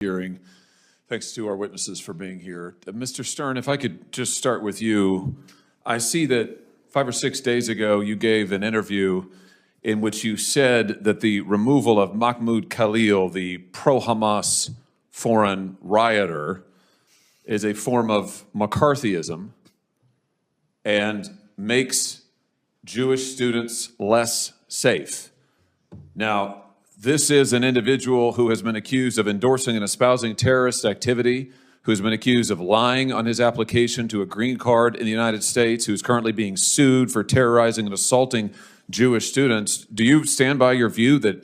Hearing. Thanks to our witnesses for being here. Mr. Stern, if I could just start with you. I see that 5 or 6 days ago you gave an interview in which you said that the removal of Mahmoud Khalil, the pro-Hamas foreign rioter, is a form of McCarthyism and makes Jewish students less safe. Now, this is an individual who has been accused of endorsing and espousing terrorist activity, who has been accused of lying on his application to a green card in the United States, who's currently being sued for terrorizing and assaulting Jewish students. Do you stand by your view that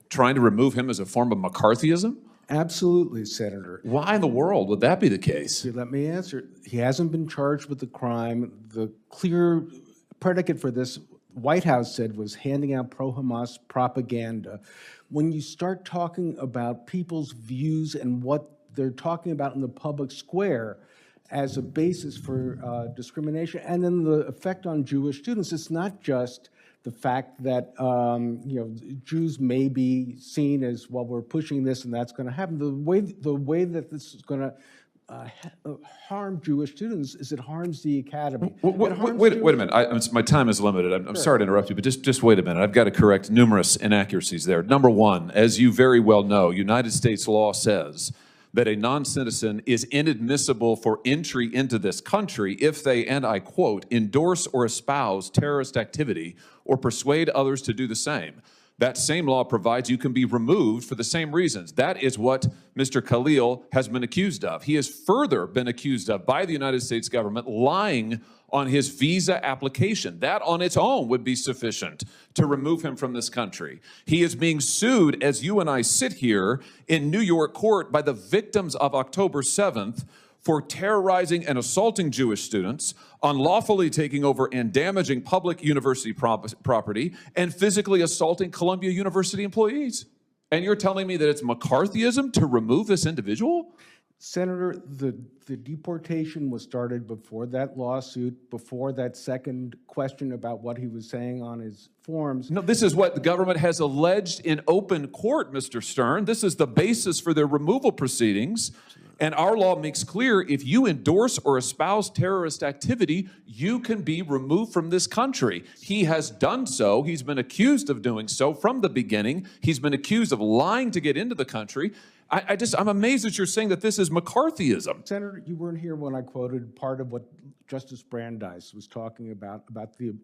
trying to remove him is a form of McCarthyism? Absolutely, Senator. Why in the world would that be the case? Let me answer. He hasn't been charged with the crime. The clear predicate for this, White House said, was handing out pro-Hamas propaganda. When you start talking about people's views and what they're talking about in the public square as a basis for discrimination, and then the effect on Jewish students, it's not just the fact that Jews may be seen as, well, we're pushing this and that's going to happen. The way that this is going to harm Jewish students is it harms the academy. Wait a minute. My time is limited. I'm sorry to interrupt you, but just wait a minute. I've got to correct numerous inaccuracies there. Number one, as you very well know, United States law says that a non-citizen is inadmissible for entry into this country if they, and I quote, endorse or espouse terrorist activity or persuade others to do the same. That same law provides you can be removed for the same reasons. That is what Mr. Khalil has been accused of. He has further been accused of by the United States government lying on his visa application. That on its own would be sufficient to remove him from this country. He is being sued, as you and I sit here in New York court, by the victims of October 7th for terrorizing and assaulting Jewish students, unlawfully taking over and damaging public university property, and physically assaulting Columbia University employees. And you're telling me that it's McCarthyism to remove this individual? Senator, the deportation was started before that lawsuit, before that second question about what he was saying on his forms. No, this is what the government has alleged in open court, Mr. Stern. This is the basis for their removal proceedings. And our law makes clear if you endorse or espouse terrorist activity, you can be removed from this country. He has done so. He's been accused of doing so from the beginning. He's been accused of lying to get into the country. I'm amazed that you're saying that this is McCarthyism. Senator, you weren't here when I quoted part of what Justice Brandeis was talking about the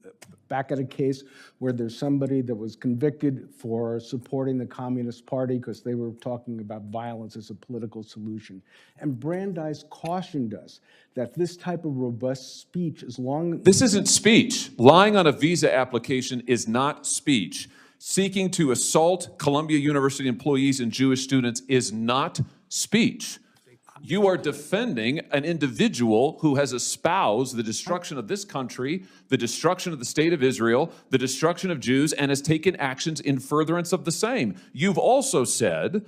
back at a case where there's somebody that was convicted for supporting the Communist Party because they were talking about violence as a political solution. And Brandeis cautioned us that this type of robust speech, as long... This isn't speech. Lying on a visa application is not speech. Seeking to assault Columbia University employees and Jewish students is not speech. You are defending an individual who has espoused the destruction of this country, the destruction of the state of Israel, the destruction of Jews, and has taken actions in furtherance of the same. You've also said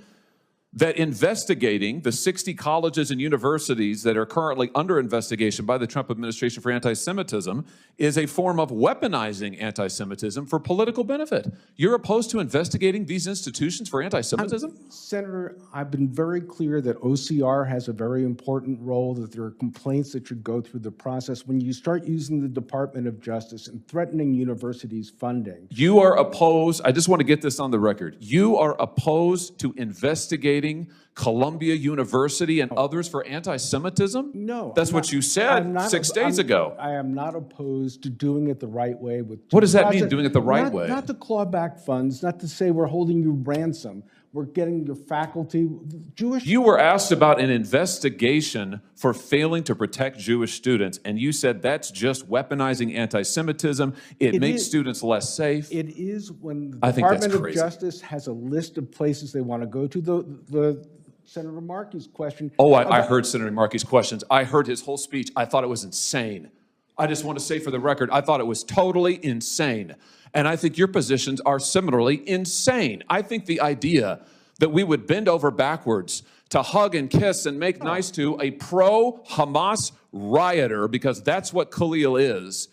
that investigating the 60 colleges and universities that are currently under investigation by the Trump administration for anti-Semitism is a form of weaponizing anti-Semitism for political benefit. You're opposed to investigating these institutions for anti-Semitism? Senator, I've been very clear that OCR has a very important role, that there are complaints that should go through the process. When you start using the Department of Justice and threatening universities' funding... You are opposed, I just want to get this on the record, you are opposed to investigating Columbia University and others for anti-Semitism? No. That's what you said 6 days ago. I am not opposed to doing it the right way. What does that mean, doing it the right way? Not to claw back funds, not to say we're holding you ransom. We're getting your faculty, Jewish... You were asked about an investigation for failing to protect Jewish students, and you said that's just weaponizing anti-Semitism. It makes students less safe. It is when the Department of Justice has a list of places they want to go to. The Senator Markey's question... Oh, I heard Senator Markey's questions. I heard his whole speech. I thought it was insane. I just want to say for the record, I thought it was totally insane. And I think your positions are similarly insane. I think the idea that we would bend over backwards to hug and kiss and make nice to a pro-Hamas rioter, because that's what Khalil is,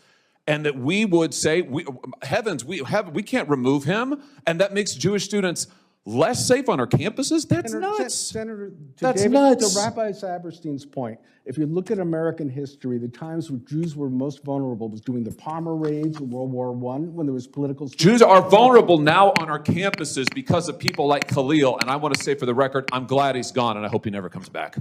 and that we would say, heavens, we can't remove him, and that makes Jewish students less safe on our campuses? That's nuts. Senator, That's nuts. to Rabbi Saberstein's point, if you look at American history, the times when Jews were most vulnerable was during the Palmer raids in World War I, when there was political... Jews are vulnerable now on our campuses because of people like Khalil, and I want to say for the record, I'm glad he's gone, and I hope he never comes back.